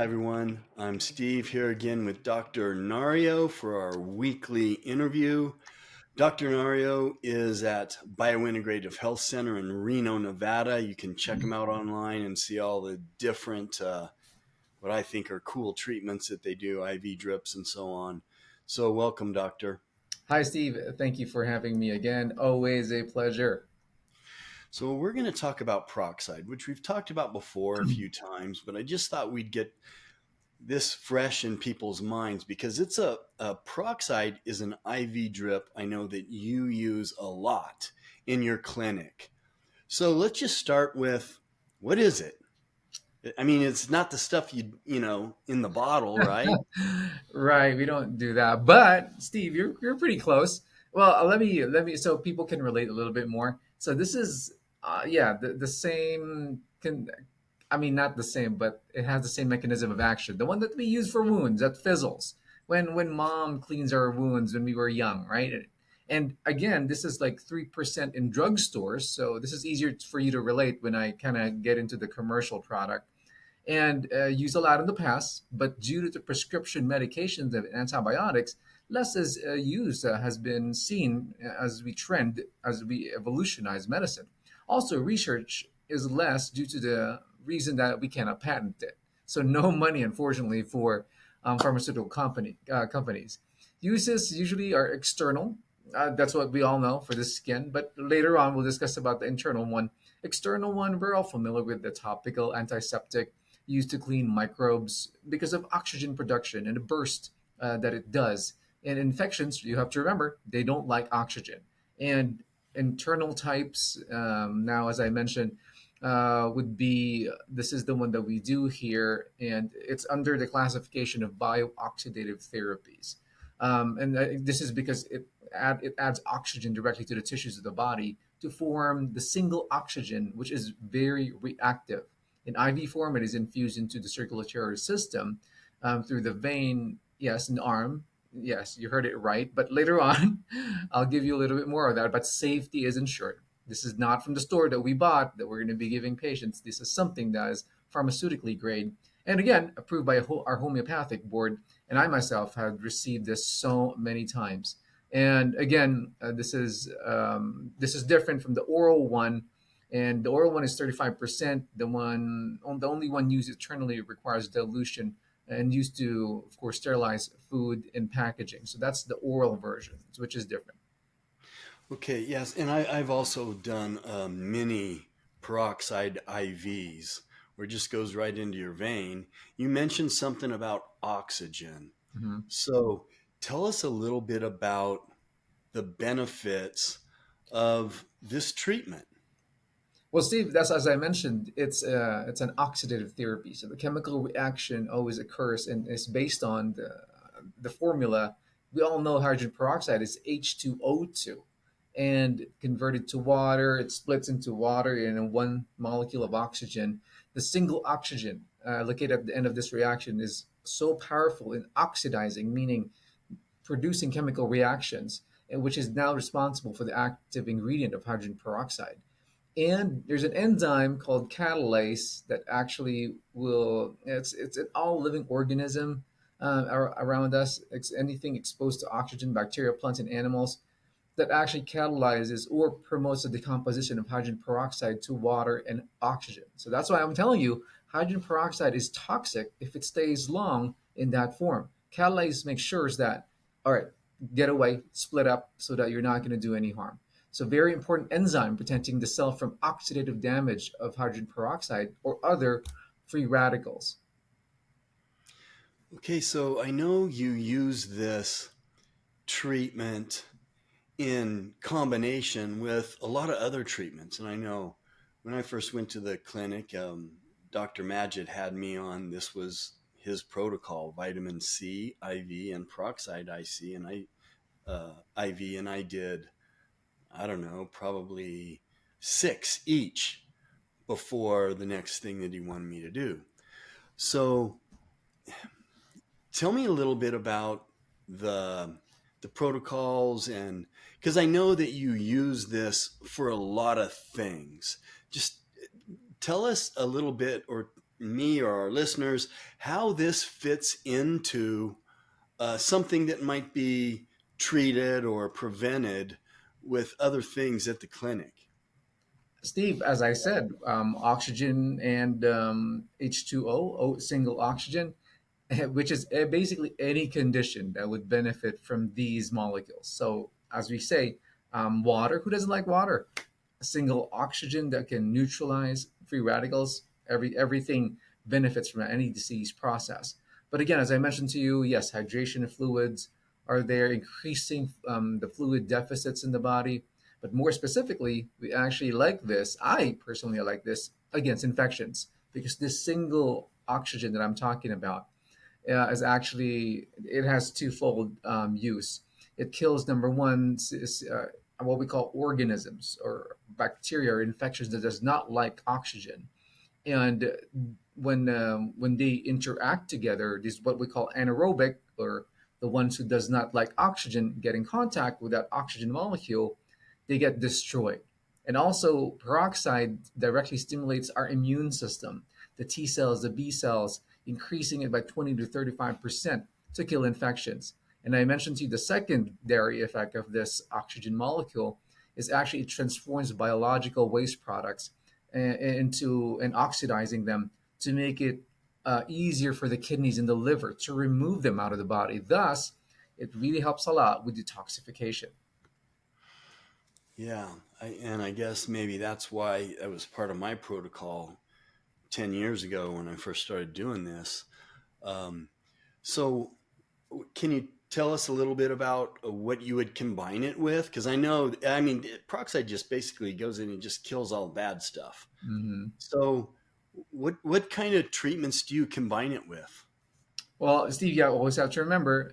Hi, everyone. I'm Steve here again with Dr. Nario for our weekly interview. Dr. Nario is at Biointegrative Health Center in Reno, Nevada. You can check him out online and see all the different, what I think are cool treatments that they do, IV drips and so on. So, welcome, Doctor. Hi, Steve. Thank you for having me again. Always a pleasure. So, we're going to talk about peroxide, which we've talked about before a few times, but I just thought we'd get this fresh in people's minds because a peroxide is an IV drip I know that you use a lot in your clinic. So let's just start with what is it? I mean, it's not the stuff you know in the bottle, right? Right, we don't do that. But Steve, you're pretty close. Well, let me so people can relate a little bit more. So this is yeah, the same can I mean not the same, but it has the same mechanism of action. The one that we use for wounds that fizzles. When mom cleans our wounds when we were young, right? And again, this is like 3% in drugstores, so this is easier for you to relate when I kind of get into the commercial product and used a lot in the past, but due to the prescription medications of antibiotics, less is used has been seen as we trend, as we evolutionize medicine. Also, research is less due to the reason that we cannot patent it. So, no money, unfortunately, for pharmaceutical companies. Uses usually are external. That's what we all know for the skin. But later on, we'll discuss about the internal one. External one, we're all familiar with the topical antiseptic used to clean microbes because of oxygen production and the burst that it does. And infections, you have to remember, they don't like oxygen. And internal types, now, as I mentioned, would be this is the one that we do here, and it's under the classification of biooxidative therapies. And this is because it adds oxygen directly to the tissues of the body to form the single oxygen, which is very reactive. In IV form, it is infused into the circulatory system through the vein, yes, and arm. Yes, you heard it right. But later on, I'll give you a little bit more of that. But safety is ensured. This is not from the store that we bought that we're going to be giving patients. This is something that is pharmaceutically grade. And again, approved by our homeopathic board. And I myself have received this so many times. And again, this is different from the oral one, and the oral one is 35%. The only one used internally requires dilution and used to, of course, sterilize food and packaging. So that's the oral version, which is different. Okay, yes, and I've also done mini peroxide IVs where it just goes right into your vein. You mentioned something about oxygen. Mhm. So tell us a little bit about the benefits of this treatment. Well, Steve, that's as I mentioned, it's an oxidative therapy. So the chemical reaction always occurs and is based on the formula. We all know hydrogen peroxide is H2O2, and converted to water, it splits into water and one molecule of oxygen. The single oxygen located at the end of this reaction is so powerful in oxidizing, meaning producing chemical reactions, and which is now responsible for the active ingredient of hydrogen peroxide. And there's an enzyme called catalase that actually will it's an all living organism around us. It's anything exposed to oxygen, bacteria, plants, and animals, that actually catalyzes or promotes the decomposition of hydrogen peroxide to water and oxygen. So that's why I'm telling you, hydrogen peroxide is toxic if it stays long in that form. Catalase makes sure that, all right, get away, split up so that you're not going to do any harm. So very important enzyme protecting the cell from oxidative damage of hydrogen peroxide or other free radicals. Okay, so I know you use this treatment in combination with a lot of other treatments. And I know when I first went to the clinic, Dr. Majid had me on. This was his protocol: vitamin C IV and peroxide IC and IV, and I did, I don't know, probably six each before the next thing that he wanted me to do. So tell me a little bit about the the protocols, and because I know that you use this for a lot of things. Just tell us a little bit, or me or our listeners how this fits into something that might be treated or prevented with other things at the clinic. Steve, as I said, oxygen and H2O, single oxygen, which is basically any condition that would benefit from these molecules. So, as we say, water, who doesn't like water? A single oxygen that can neutralize free radicals, everything benefits from any disease process. But again, as I mentioned to you, yes, hydration fluids are there, increasing the fluid deficits in the body. But more specifically, we actually like this. I personally like this against infections because this single oxygen that I'm talking about is actually it has twofold use. It kills number one what we call organisms or bacteria or infections that does not like oxygen, and when they interact together, this is what we call anaerobic, or the ones who does not like oxygen get in contact with that oxygen molecule, they get destroyed. And also, peroxide directly stimulates our immune system, the T cells, the B cells, increasing it by 20 to 35% to kill infections. And I mentioned to you the secondary effect of this oxygen molecule is actually it transforms biological waste products into and oxidizing them to make it easier for the kidneys and the liver to remove them out of the body. Thus, it really helps a lot with detoxification. Yeah, and I guess maybe that's why that was part of my protocol 10 years ago when I first started doing this. Um, so, can you tell us a little bit about what you would combine it with? Because I know, I mean, peroxide just basically goes in and just kills all bad stuff. Mhm. So, what kind of treatments do you combine it with? Well, Steve, you always have to remember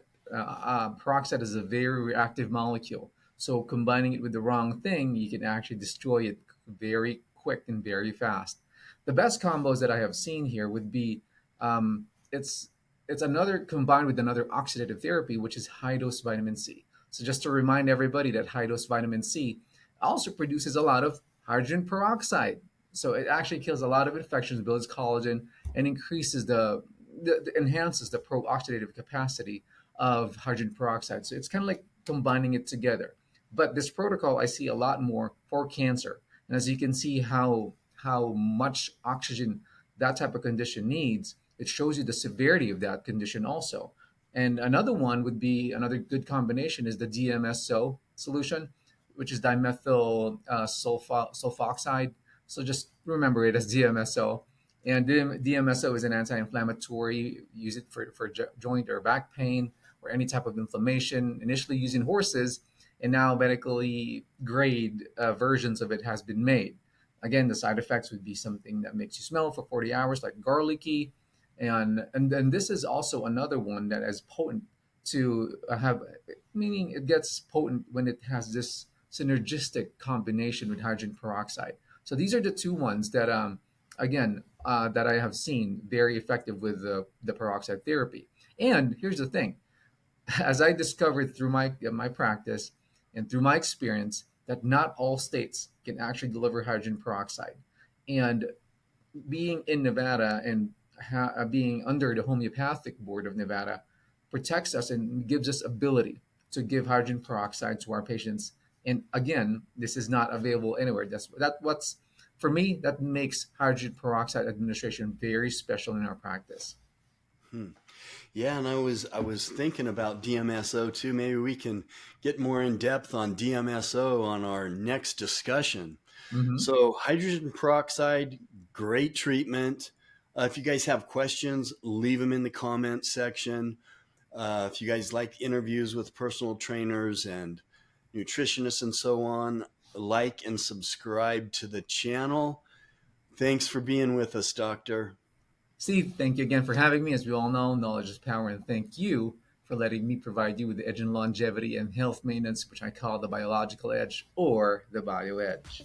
peroxide is a very reactive molecule. So combining it with the wrong thing, you can actually destroy it very quick and very fast. The best combos that I have seen here would be um, it's it's another combined with another oxidative therapy, which is high dose vitamin C. So just to remind everybody that high dose vitamin C also produces a lot of hydrogen peroxide. So it actually kills a lot of infections, builds collagen, and increases enhances the pro-oxidative capacity of hydrogen peroxide. So it's kind of like combining it together. But this protocol I see a lot more for cancer. And as you can see how much oxygen that type of condition needs, it shows you the severity of that condition also. And another one would be another good combination is the DMSO solution, which is dimethyl sulfoxide. So just remember it as DMSO. And DMSO is an anti-inflammatory. Use it for joint or back pain or any type of inflammation. Initially using horses, and now medically grade versions of it has been made. Again, the side effects would be something that makes you smell for 40 hours, like garlicky, and then this is also another one that is potent to have, meaning it gets potent when it has this synergistic combination with hydrogen peroxide. So these are the two ones that again that I have seen very effective with the peroxide therapy. And here's the thing: as I discovered through my practice and through my experience, that not all states can actually deliver hydrogen peroxide. And being in Nevada and being under the homeopathic board of Nevada protects us and gives us ability to give hydrogen peroxide to our patients. And again, this is not available anywhere. What's for me that makes hydrogen peroxide administration very special in our practice. Hmm. Yeah, and I was thinking about DMSO too. Maybe we can get more in depth on DMSO on our next discussion. Mm-hmm. So hydrogen peroxide, great treatment. If you guys have questions, leave them in the comment section. If you guys like interviews with personal trainers and nutritionists and so on, like and subscribe to the channel. Thanks for being with us, Doctor. Steve, thank you again for having me. As we all know, knowledge is power, and thank you for letting me provide you with the edge in longevity and health maintenance, which I call the biological edge or the bio edge.